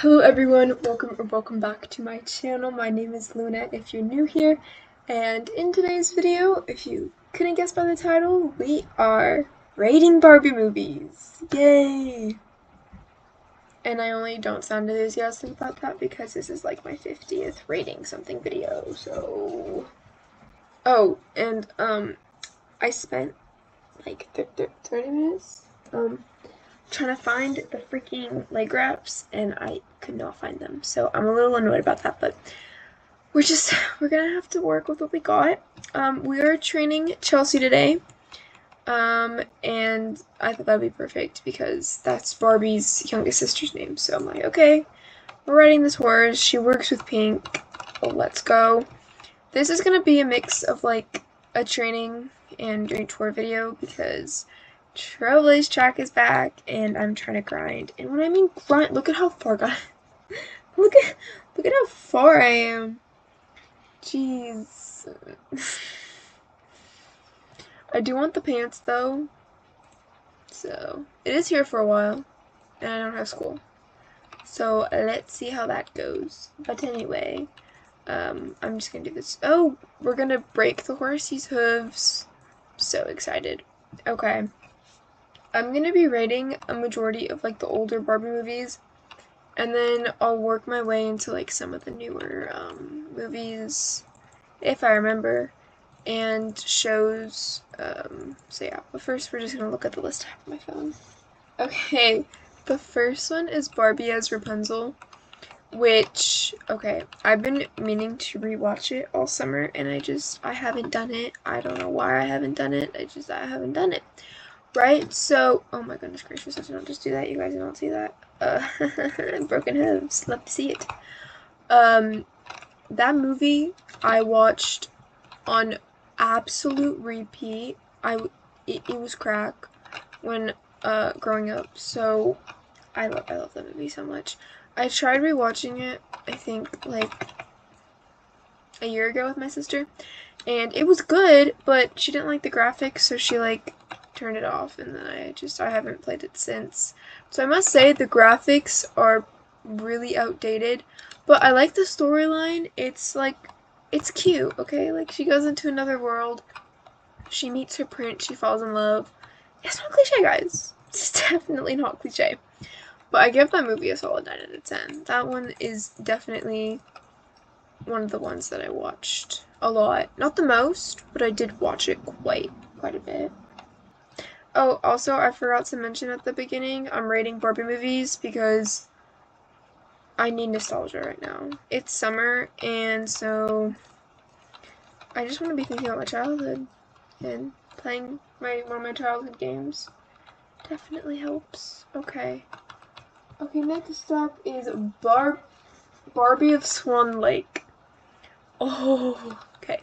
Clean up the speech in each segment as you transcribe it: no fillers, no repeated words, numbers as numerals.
Hello everyone, welcome back to my channel. My name is Luna if you're new here, and in today's video, if you couldn't guess by the title, we are rating Barbie movies. Yay! And I only don't sound enthusiastic about that because this is like my 50th rating something video, so... Oh, and I spent like 30 minutes trying to find the freaking leg wraps, and I could not find them, so I'm a little annoyed about that, but we're gonna have to work with what we got. We are training Chelsea today, and I thought that'd be perfect because that's Barbie's youngest sister's name, so I'm like, okay, we're riding this horse, she works with Pink, well, let's go. This is gonna be a mix of like a training and dream tour video because Trailblaze track is back and I'm trying to grind. And when I mean grind, look at how far I got. look at how far I am. Jeez. I do want the pants though. So it is here for a while. And I don't have school. So let's see how that goes. But anyway, I'm just gonna do this. Oh, we're gonna break the horsey's hooves. So excited. Okay. I'm gonna be rating a majority of like the older Barbie movies, and then I'll work my way into like some of the newer movies, if I remember, and shows. So yeah, but first we're just gonna look at the list I have on my phone. Okay, the first one is Barbie as Rapunzel, which, okay, I've been meaning to rewatch it all summer, and I haven't done it. I don't know why I haven't done it. I haven't done it. Right, so, oh my goodness gracious, I did not just do that, you guys did not see that. Broken hooves, love to see it. That movie I watched on absolute repeat. It was crack when, growing up, so I love that movie so much. I tried rewatching it, I think, like, a year ago with my sister, and it was good, but she didn't like the graphics, so she, like, turned it off, and then I haven't played it since. So I must say the graphics are really outdated, but I like the storyline. It's like, it's cute, okay? Like, she goes into another world, she meets her prince, she falls in love. It's not cliche, guys. It's definitely not cliche. But I give that movie a solid 9 out of 10. That one is definitely one of the ones that I watched a lot. Not the most, but I did watch it quite a bit. Oh, also, I forgot to mention at the beginning, I'm rating Barbie movies because I need nostalgia right now. It's summer, and so I just want to be thinking about my childhood, and playing one of my childhood games definitely helps. Okay. Okay, next up is Barbie of Swan Lake. Oh, okay.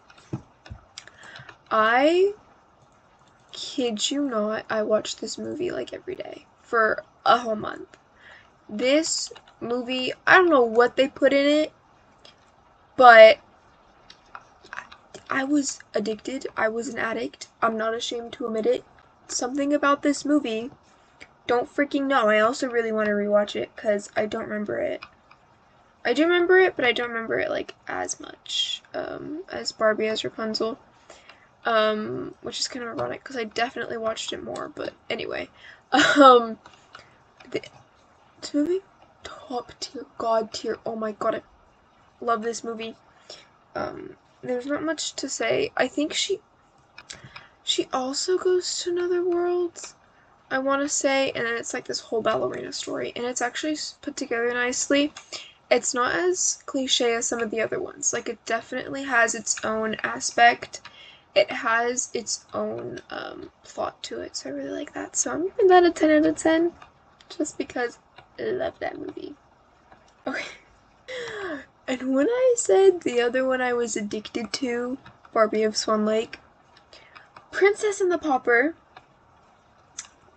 I kid you not, I watched this movie like every day for a whole month. This movie, I don't know what they put in it, but I was addicted. I was an addict. I'm not ashamed to admit it. Something about this movie, don't freaking know. I also really want to rewatch it because I don't remember it. I do remember it, but I don't remember it like as much as Barbie as Rapunzel. Which is kind of ironic because I definitely watched it more, but anyway. This movie, top tier, god tier, oh my god, I love this movie. There's not much to say. I think she also goes to another world, I want to say, and then it's like this whole ballerina story, and it's actually put together nicely. It's not as cliche as some of the other ones. Like, it definitely has its own aspect. It has its own plot to it, so I really like that. So I'm giving that a 10 out of 10, just because I love that movie. Okay. And when I said the other one I was addicted to, Barbie of Swan Lake, Princess and the Pauper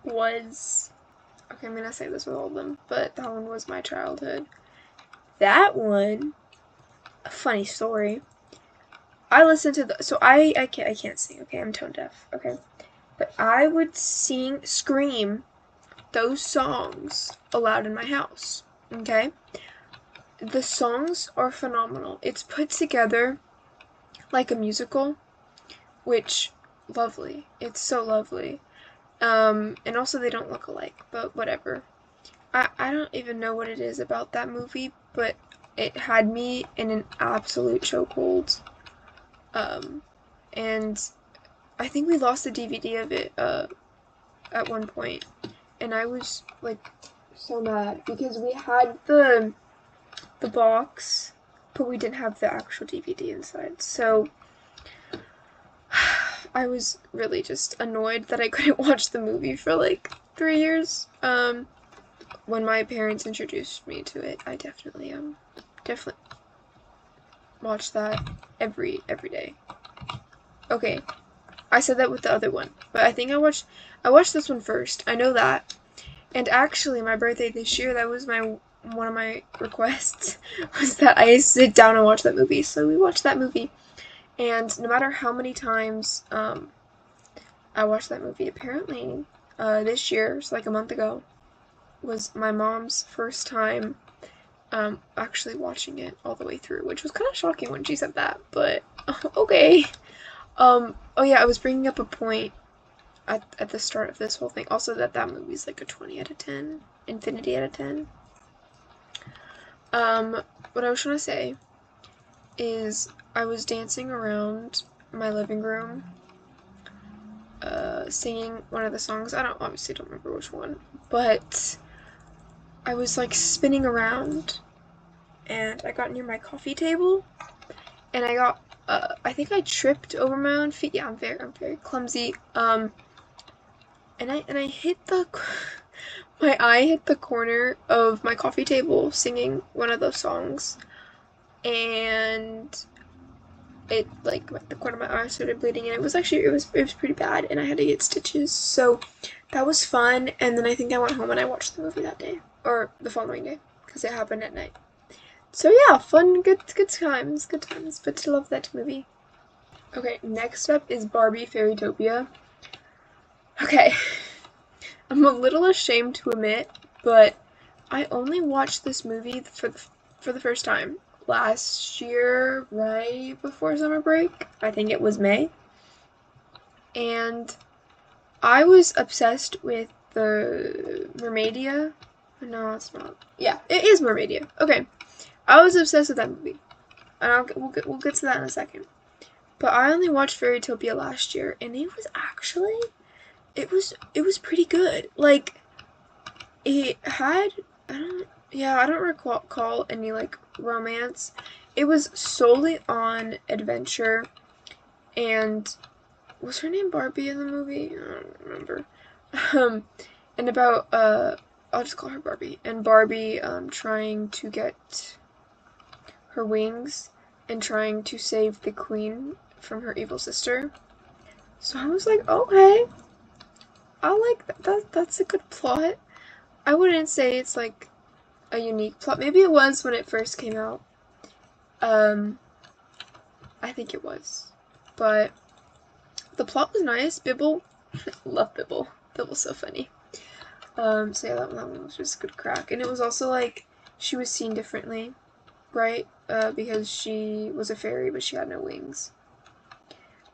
was... Okay, I'm gonna say this with all of them, but that one was my childhood. That one, a funny story. I listened to so I can't sing, okay, I'm tone deaf, okay, but I would scream those songs aloud in my house, okay, the songs are phenomenal. It's put together like a musical, which, lovely. It's so lovely. And also they don't look alike, but whatever. I don't even know what it is about that movie, but it had me in an absolute chokehold. And I think we lost the DVD of it, at one point, and I was, like, so mad, because we had the box, but we didn't have the actual DVD inside, so I was really just annoyed that I couldn't watch the movie for, like, 3 years. When my parents introduced me to it, I definitely watch that every day. Okay, I said that with the other one, but I think I watched this one first. I know that. And actually, my birthday this year, that was one of my requests, was that I sit down and watch that movie. So we watched that movie, and no matter how many times I watched that movie, apparently this year, so like a month ago, was my mom's first time actually watching it all the way through, which was kind of shocking when she said that, but okay. Oh yeah, I was bringing up a point at the start of this whole thing, also that movie's like a 20 out of 10, infinity out of 10. What I was trying to say is I was dancing around my living room, singing one of the songs. I obviously don't remember which one, but I was like spinning around, and I got near my coffee table, and I think I tripped over my own feet. Yeah, I'm very clumsy. And I hit my eye hit the corner of my coffee table singing one of those songs, and it, like, the corner of my eye started bleeding, and it was pretty bad, and I had to get stitches. So that was fun. And then I think I went home and I watched the movie that day, or the following day, because it happened at night. So yeah, fun, good times, but I love that movie. Okay, next up is Barbie Fairytopia. Okay, I'm a little ashamed to admit, but I only watched this movie for the first time last year, right before summer break. I think it was May. And I was obsessed with the Mermaidia. No, it's not. Yeah, it is Mermaidia. Okay. I was obsessed with that movie. And we'll get to that in a second. But I only watched Fairytopia last year, and it was actually, it was pretty good. Like, it had, I don't recall any, like, romance. It was solely on adventure, and was her name Barbie in the movie? I don't remember. And about, I'll just call her Barbie. And Barbie, trying to get her wings and trying to save the queen from her evil sister. So I was like, okay, I like that. That's a good plot. I wouldn't say it's like a unique plot. Maybe it was when it first came out. I think it was. But the plot was nice. Bibble, love Bibble. Bibble's so funny. So yeah, that one was just a good crack. And it was also like, she was seen differently, right? Because she was a fairy, but she had no wings.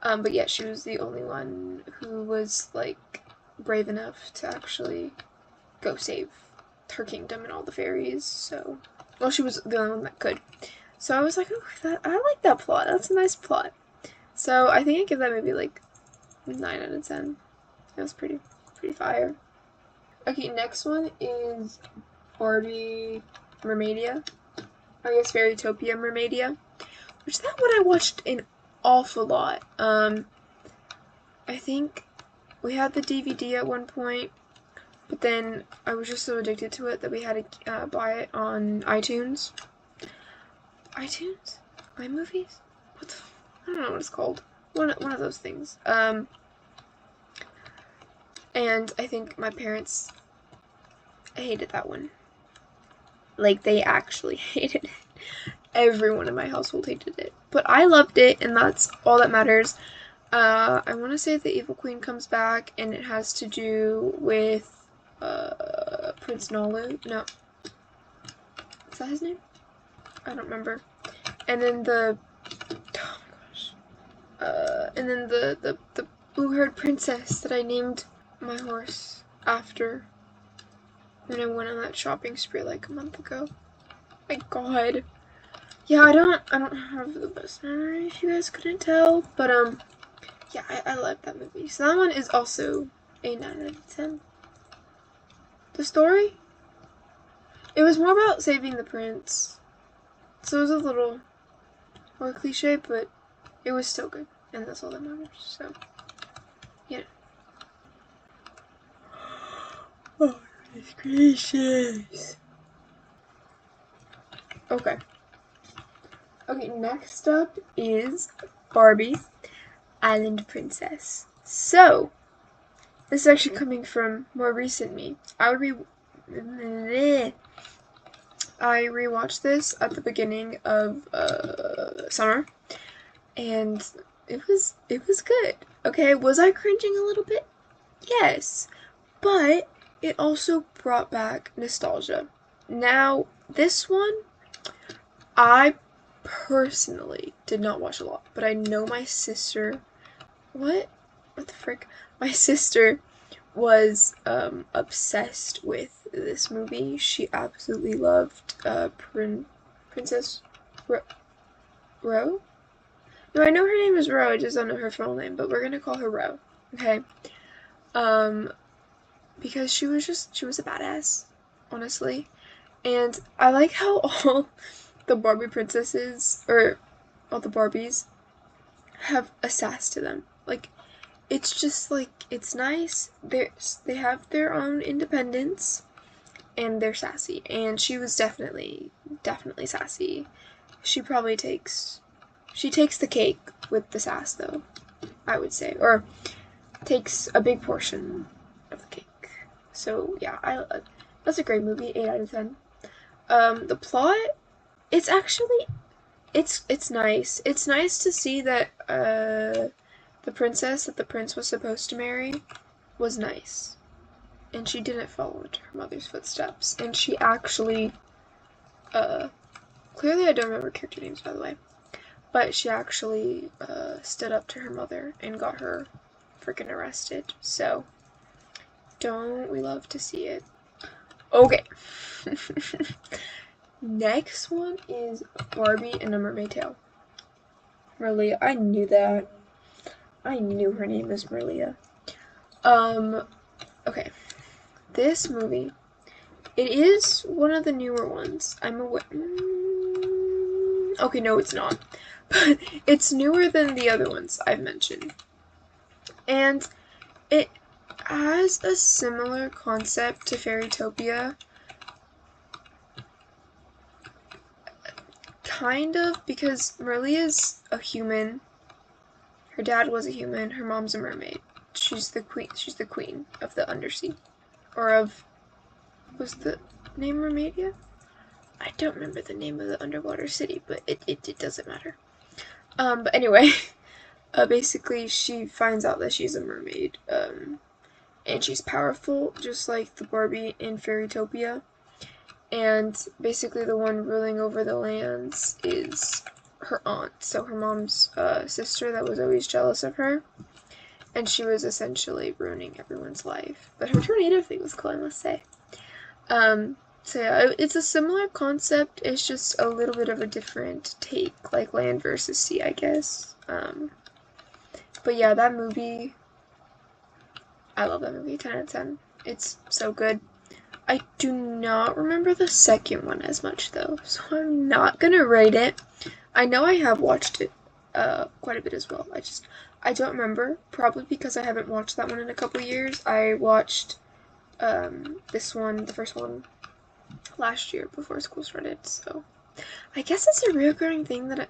But yeah, she was the only one who was, like, brave enough to actually go save her kingdom and all the fairies, so... Well, she was the only one that could. So I was like, oh, I like that plot. That's a nice plot. So I think I give that maybe, like, 9 out of 10. It was pretty fire. Okay, next one is Barbie Mermaidia. I guess Fairytopia Mermaidia. Which that one I watched an awful lot. I think we had the DVD at one point, but then I was just so addicted to it that we had to buy it on iTunes. iTunes? iMovies? I don't know what it's called. One of those things. And I think my parents hated that one. Like, they actually hated it. Everyone in my household hated it. But I loved it, and that's all that matters. I want to say the Evil Queen comes back, and it has to do with, Prince Nalu. No. Is that his name? I don't remember. And then the, oh my gosh, and then the blue-haired princess that I named my horse after when I went on that shopping spree like a month ago. My God. Yeah, I don't have the best memory, if you guys couldn't tell, but yeah, I like that movie. So that one is also a 9 out of 10. The story? It was more about saving the prince. So it was a little more cliche, but it was still good. And that's all that matters. So, yeah. Oh, it's gracious. Okay. Okay, next up is Barbie, Island Princess. So, this is actually coming from more recent me. I rewatched this at the beginning of summer, and it was good. Okay, was I cringing a little bit? Yes, but it also brought back nostalgia. Now, this one, I personally did not watch a lot, but I know my sister. What the frick? My sister was obsessed with this movie. She absolutely loved Princess Ro. No, I know her name is Ro. I just don't know her full name, but we're gonna call her Ro. Okay. Um, because she was a badass, honestly, and I like how all the Barbie princesses or all the Barbies have a sass to them. Like, it's just like, it's nice. They have their own independence, and they're sassy. And she was definitely sassy. She takes the cake with the sass, though, I would say, or takes a big portion of the cake. So yeah, that's a great movie. 8 out of 10. The plot, it's actually it's nice. It's nice to see that the princess that the prince was supposed to marry was nice, and she didn't follow into her mother's footsteps, and she actually clearly I don't remember character names, by the way, but she actually stood up to her mother and got her freaking arrested. So don't we love to see it? Okay. Next one is Barbie and a Mermaid Tail. Maria, I knew that. I knew her name was Maria. Okay. This movie, it is one of the newer ones. I'm aware. Okay, no, it's not. But it's newer than the other ones I've mentioned. And it has a similar concept to Fairytopia. Kind of, because Merlia's a human. Her dad was a human. Her mom's a mermaid. She's the queen. She's the queen of the undersea, or of, was the name Mermaidia? I don't remember the name of the underwater city, but it doesn't matter. But anyway, basically she finds out that she's a mermaid, and she's powerful, just like the Barbie in Fairytopia. And basically the one ruling over the lands is her aunt, so her mom's sister that was always jealous of her, and she was essentially ruining everyone's life. But her tornado thing was cool, I must say. So yeah, it's a similar concept, it's just a little bit of a different take, like land versus sea, I guess. But yeah, that movie, I love that movie, 10 out of 10. It's so good. I do not remember the second one as much, though, so I'm not gonna rate it. I know I have watched it quite a bit as well. I don't remember, probably because I haven't watched that one in a couple years. I watched this one, the first one, last year before school started, so I guess it's a reoccurring thing that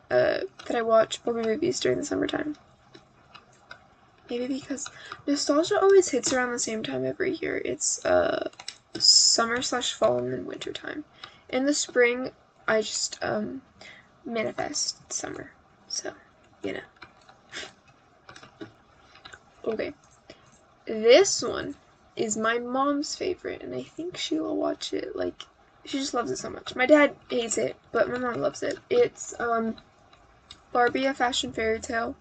I watch Barbie movies during the summertime. Maybe because nostalgia always hits around the same time every year. It's summer/fall and then winter time. In the spring, I just manifest summer. So, you know. Okay. This one is my mom's favorite, and I think she will watch it like she just loves it so much. My dad hates it, but my mom loves it. It's Barbie, a fashion fairy tale,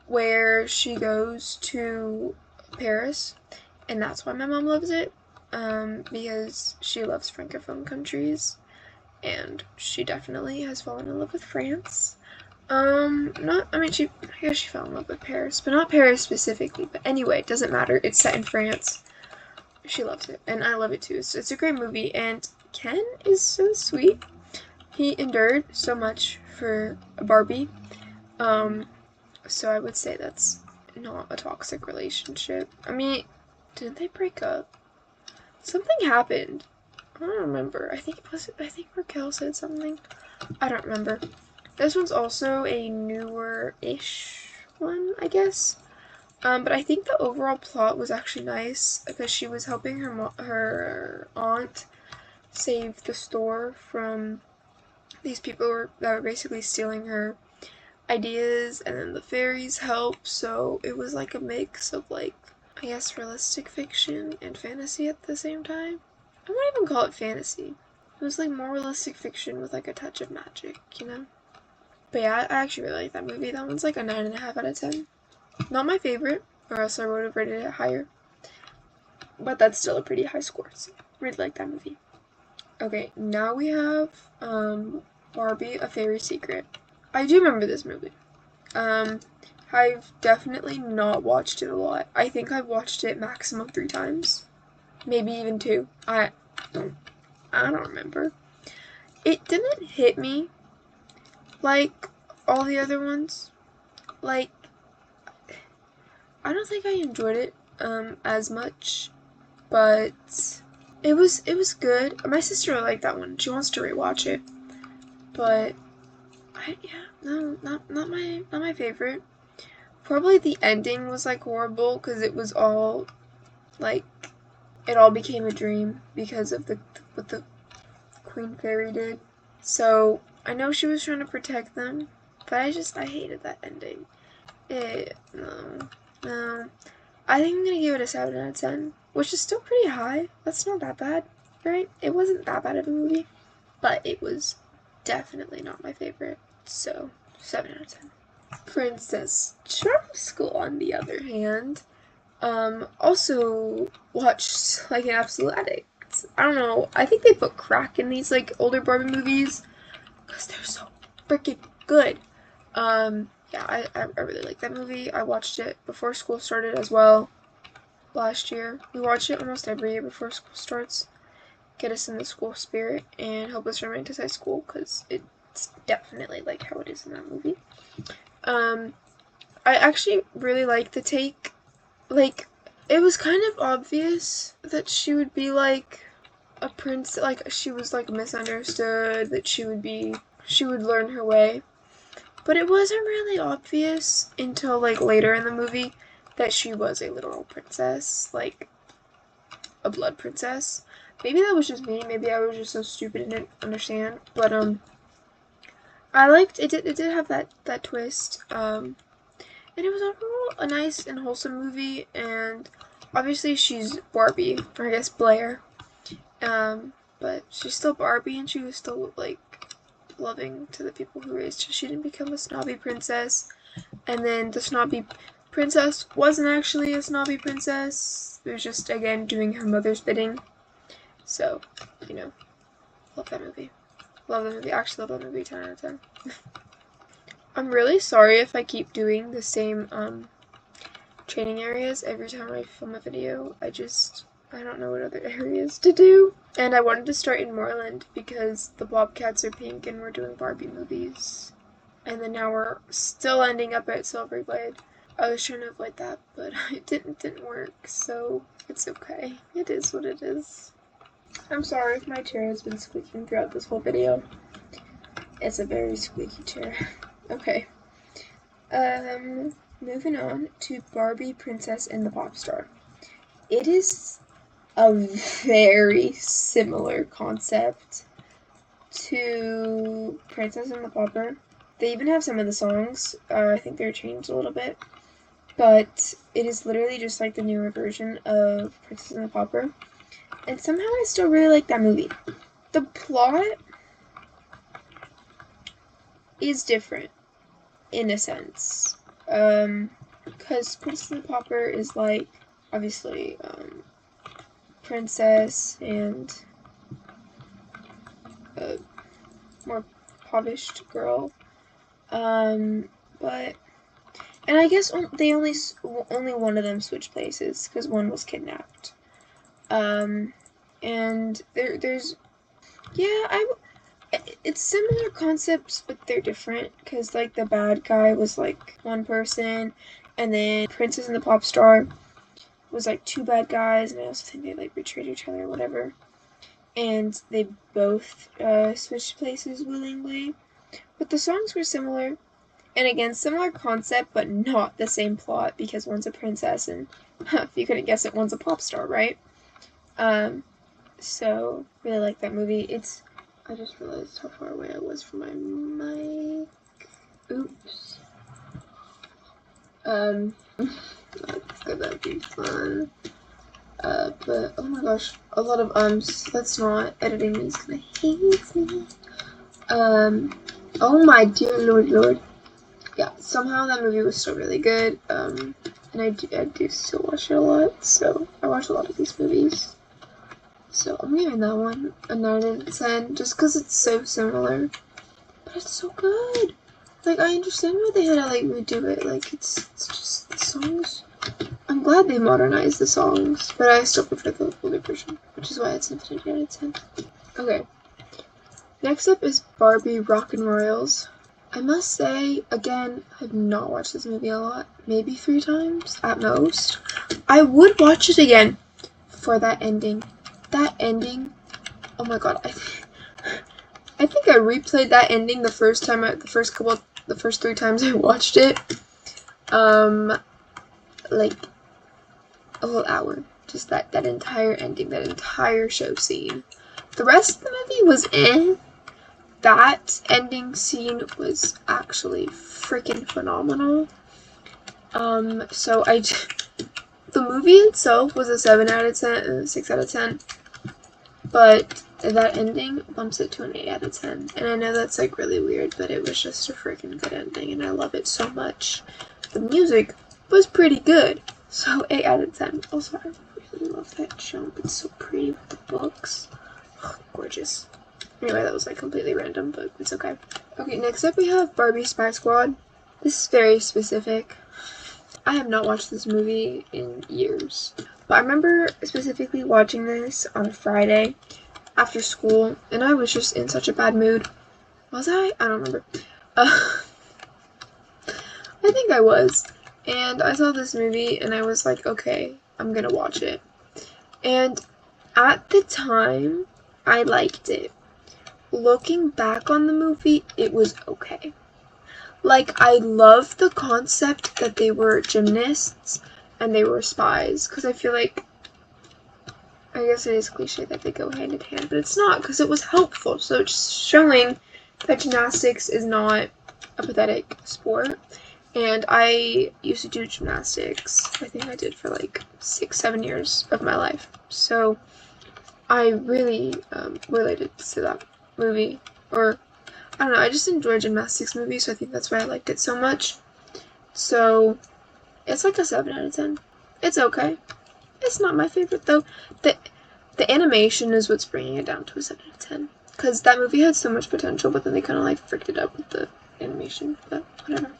where she goes to Paris, and that's why my mom loves it, because she loves francophone countries, and she definitely has fallen in love with France. I guess she fell in love with Paris, but not Paris specifically. But anyway, it doesn't matter. It's set in France. She loves it, and I love it too. It's a great movie, and Ken is so sweet. He endured so much for Barbie. So I would say that's not a toxic relationship. I mean, didn't they break up? Something happened. I don't remember. I think Raquel said something. I don't remember. This one's also a newer-ish one, I guess. But I think the overall plot was actually nice because she was helping her aunt save the store from these people that were basically stealing her ideas, and then the fairies help. So it was like a mix of, like, I guess realistic fiction and fantasy at the same time. I wouldn't even call it fantasy. It was like more realistic fiction with like a touch of magic, you know? But yeah, I actually really like that movie. That one's like a 9.5 out of 10. Not my favorite, or else I would have rated it higher. But that's still a pretty high score, so I really like that movie. Okay, now we have Barbie, A Fairy Secret. I do remember this movie. I've definitely not watched it a lot. I think I've watched it maximum 3 times. Maybe even 2. I don't remember. It didn't hit me like all the other ones. Like, I don't think I enjoyed it as much, but it was good. My sister really liked that one. She wants to rewatch it, but not my favorite. Probably the ending was like horrible because it was all like it all became a dream because of what the Queen Fairy did. So I know she was trying to protect them, but I hated that ending. No. I think I'm gonna give it a 7 out of 10, which is still pretty high. That's not that bad, right? It wasn't that bad of a movie, but it was definitely not my favorite. So 7 out of 10. Princess Charming School, on the other hand, also watched like an absolute addict. I don't know. I think they put crack in these like older Barbie movies because they're so freaking good. Yeah, I really like that movie. I watched it before school started as well last year. We watch it almost every year before school starts. Get us in the school spirit and help us romanticize school because it's definitely like how it is in that movie. I actually really like the take. Like, it was kind of obvious that she would be like a prince, like she was like misunderstood, that she would learn her way. But it wasn't really obvious until like later in the movie that she was a literal princess, like a blood princess. Maybe that was just me, maybe I was just so stupid and didn't understand. But I liked it did have that twist. And it was overall a nice and wholesome movie, and obviously she's Barbie, or I guess Blair. But she's still Barbie, and she was still like loving to the people who raised her. She didn't become a snobby princess, and then the snobby princess wasn't actually a snobby princess. It was just, again, doing her mother's bidding. So, love that movie. Love that movie. Actually love that movie 10 out of 10. I'm really sorry if I keep doing the same training areas every time I film a video. I don't know what other areas to do. And I wanted to start in Moreland because the Bobcats are pink and we're doing Barbie movies. And then now we're still ending up at Silverglade. I was trying to avoid that, but it didn't work, so it's okay. It is what it is. I'm sorry if my chair has been squeaking throughout this whole video. It's a very squeaky chair. Okay. Moving on to Barbie, Princess and the Pop Star. It is a very similar concept to Princess and the Pauper. They even have some of the songs. I think they're changed a little bit. But it is literally just like the newer version of Princess and the Pauper. And somehow I still really like that movie. The plot is different in a sense. Because Princess and the Pauper is like, obviously, princess and a more polished girl. But and I guess they only one of them switched places because one was kidnapped. And there's yeah, it's similar concepts, but they're different because like the bad guy was like one person, and then Princess and the Pop Star was like two bad guys, and I also think they like betrayed each other or whatever. And they both switched places willingly, but the songs were similar. And again, similar concept, but not the same plot because one's a princess and, if you couldn't guess it, one's a pop star, right? So really like that movie. I just realized how far away I was from my mic. Oops. That's gonna be fun. But oh my gosh, a lot of That's not editing me. It's gonna hate me. Oh my dear Lord. Yeah, somehow that movie was still really good, and I do still watch it a lot, so I watch a lot of these movies. So I'm giving that one a 9 out of 10, just because it's so similar, but it's so good. Like, I understand why they had to, like, redo it, like, it's just, the songs, I'm glad they modernized the songs, but I still prefer the older version, which is why it's an 8 out of 10. Okay, next up is Barbie Rockin' Royals. I must say, again, I've not watched this movie a lot, maybe 3 times at most. I would watch it again for that ending. That ending, oh my god, I think I replayed that ending the first 3 times I watched it. Like a whole hour. Just that entire ending, that entire show scene. The rest of the movie was that ending scene was actually freaking phenomenal. So the movie itself was a 7 out of 10, 6 out of 10, but that ending bumps it to an 8 out of 10. And I know that's like really weird, but it was just a freaking good ending, and I love it so much. The music was pretty good, so 8 out of 10. Also, I really love that jump. It's so pretty with the books. Oh, gorgeous. Anyway, that was like completely random, but it's okay. Okay, next up we have Barbie Spy Squad. This is very specific. I have not watched this movie in years, but I remember specifically watching this on a Friday after school, and I was just in such a bad mood. Was I? I don't remember. I think I was. And I saw this movie, and I was like, okay, I'm gonna watch it. And at the time, I liked it. Looking back on the movie, it was okay. Like, I love the concept that they were gymnasts and they were spies, because I feel like, I guess it is cliche that they go hand in hand, but it's not, because it was helpful. So it's showing that gymnastics is not a pathetic sport. And I used to do gymnastics. I think I did for like 6-7 years of my life. So I really related to that movie, or I don't know, I just enjoy gymnastics movies, so I think that's why I liked it so much. So it's like a 7 out of 10. It's okay. It's not my favorite though. The animation is what's bringing it down to a 7 out of 10. Because that movie had so much potential, but then they kind of like fricked it up with the animation. But whatever.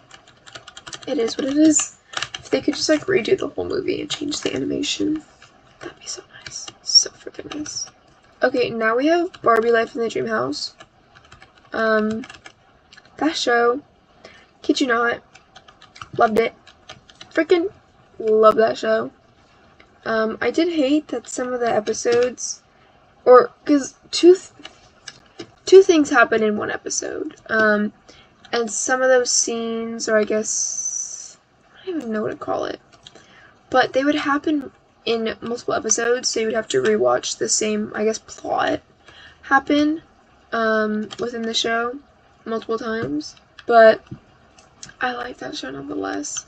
It is what it is. If they could just like redo the whole movie and change the animation, that'd be so nice. So freaking nice. Okay, now we have Barbie Life in the Dream House. That show, kid you not, loved it. Freaking love that show. I did hate that some of the episodes, because two things happen in one episode. And some of those scenes, or I guess, I don't even know what to call it, but they would happen in multiple episodes, so you would have to rewatch the same, I guess, plot happen within the show multiple times. But I like that show nonetheless.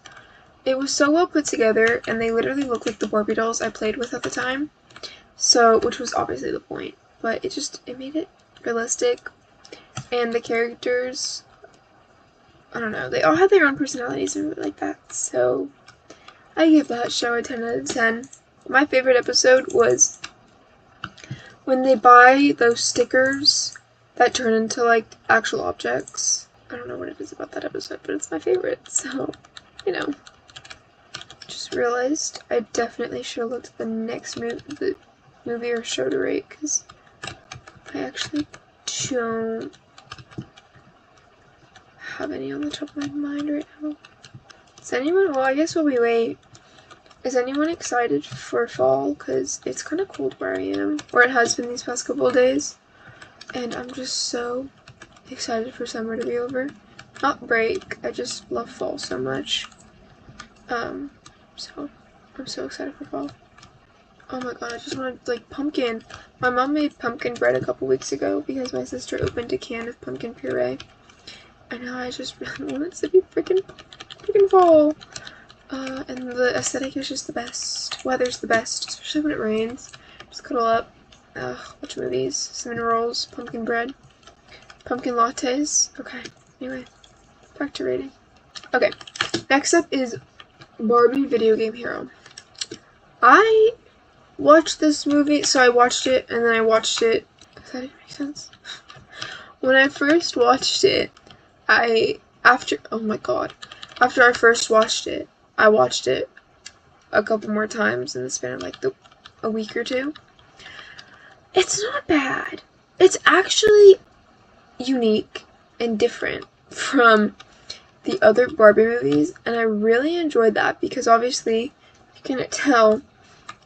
It was so well put together, and they literally looked like the Barbie dolls I played with at the time, so, which was obviously the point. but it made it realistic, and the characters, I don't know, they all had their own personalities and really like that, so I give that show a 10 out of 10. My favorite episode was when they buy those stickers that turn into, like, actual objects. I don't know what it is about that episode, but it's my favorite, so, you know. Just realized I definitely should have looked at the next movie or show to rate, because I actually don't have any on the top of my mind right now. Is anyone, well, I guess while we wait, is anyone excited for fall? Because it's kind of cold where I am, or it has been these past couple of days, and I'm just so excited for summer to be over. Not break, I just love fall so much. So I'm so excited for fall. Oh my god, I just wanted, like, pumpkin. My mom made pumpkin bread a couple weeks ago because my sister opened a can of pumpkin puree. And now I just really want it to be freaking fall. And the aesthetic is just the best. Weather's the best, especially when it rains. Just cuddle up, watch movies, cinnamon rolls, pumpkin bread, pumpkin lattes. Okay, anyway, back to rating. Okay, next up is Barbie Video Game Hero. I watched this movie, so I watched it, and then I watched it. Does that even make sense? When I first watched it, after I first watched it, I watched it a couple more times in the span of, like, a week or two. It's not bad. It's actually unique and different from the other Barbie movies, and I really enjoyed that because obviously, you can tell,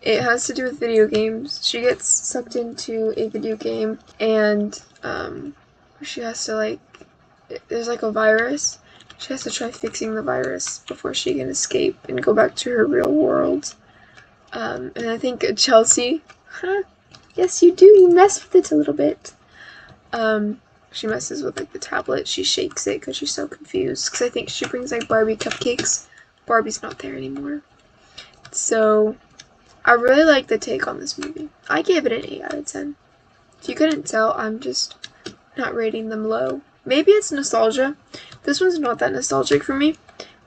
it has to do with video games. She gets sucked into a video game, and she has to, like, there's, like, a virus. She has to try fixing the virus before she can escape and go back to her real world. And I think Chelsea, yes you do, you mess with it a little bit. She messes with, like, the tablet. She shakes it because she's so confused. Because I think she brings, like, Barbie cupcakes. Barbie's not there anymore. So, I really like the take on this movie. I gave it an 8 out of 10. If you couldn't tell, I'm just not rating them low. Maybe it's nostalgia. This one's not that nostalgic for me.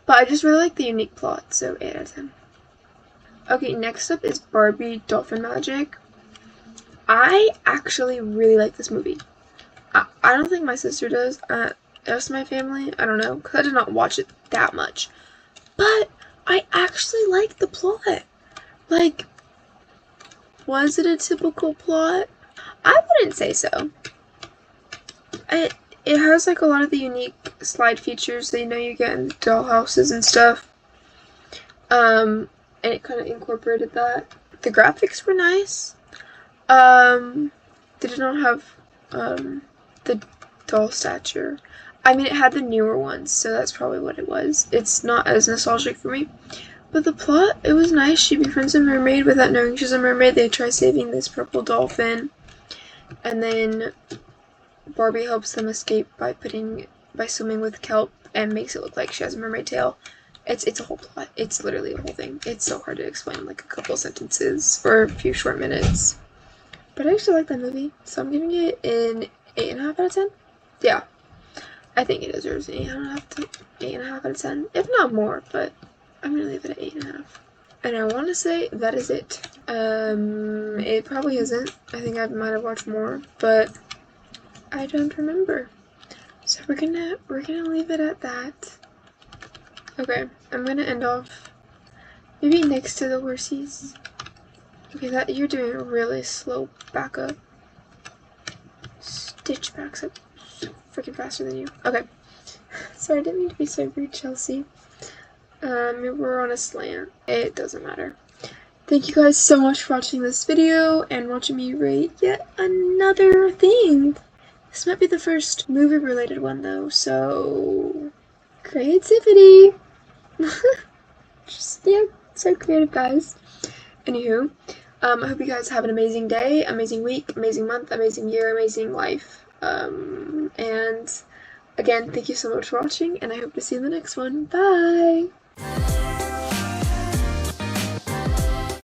But I just really like the unique plot. So, 8 out of 10. Okay, next up is Barbie Dolphin Magic. I actually really like this movie. I don't think my sister does. The rest of my family, I don't know, because I did not watch it that much. But I actually like the plot. Like, was it a typical plot? I wouldn't say so. It has, like, a lot of the unique slide features that, you know, you get in dollhouses and stuff. And it kind of incorporated that. The graphics were nice. They did not have, the doll stature. I mean, it had the newer ones, so that's probably what it was. It's not as nostalgic for me. But the plot, it was nice. She befriends a mermaid without knowing she's a mermaid. They try saving this purple dolphin. And then Barbie helps them escape by swimming with kelp and makes it look like she has a mermaid tail. It's a whole plot. It's literally a whole thing. It's so hard to explain, like, a couple sentences for a few short minutes. But I actually like that movie, so I'm giving it an 8.5 out of 10. Yeah, I think it deserves an 8.5 out of 10, if not more. But I'm gonna leave it at 8.5. And I want to say that is it. It probably isn't. I think I might have watched more, but I don't remember. So we're gonna leave it at that. Okay, I'm gonna end off maybe next to the horsies. Okay, that you're doing a really slow back up. Stitch backs up so freaking faster than you. Okay. Sorry, I didn't mean to be so rude, Chelsea. We're on a slant. It doesn't matter. Thank you guys so much for watching this video and watching me rate yet another thing. This might be the first movie-related one, though, so creativity. Just, yeah, so creative, guys. Anywho, I hope you guys have an amazing day, amazing week, amazing month, amazing year, amazing life. And again, thank you so much for watching, and I hope to see you in the next one. Bye!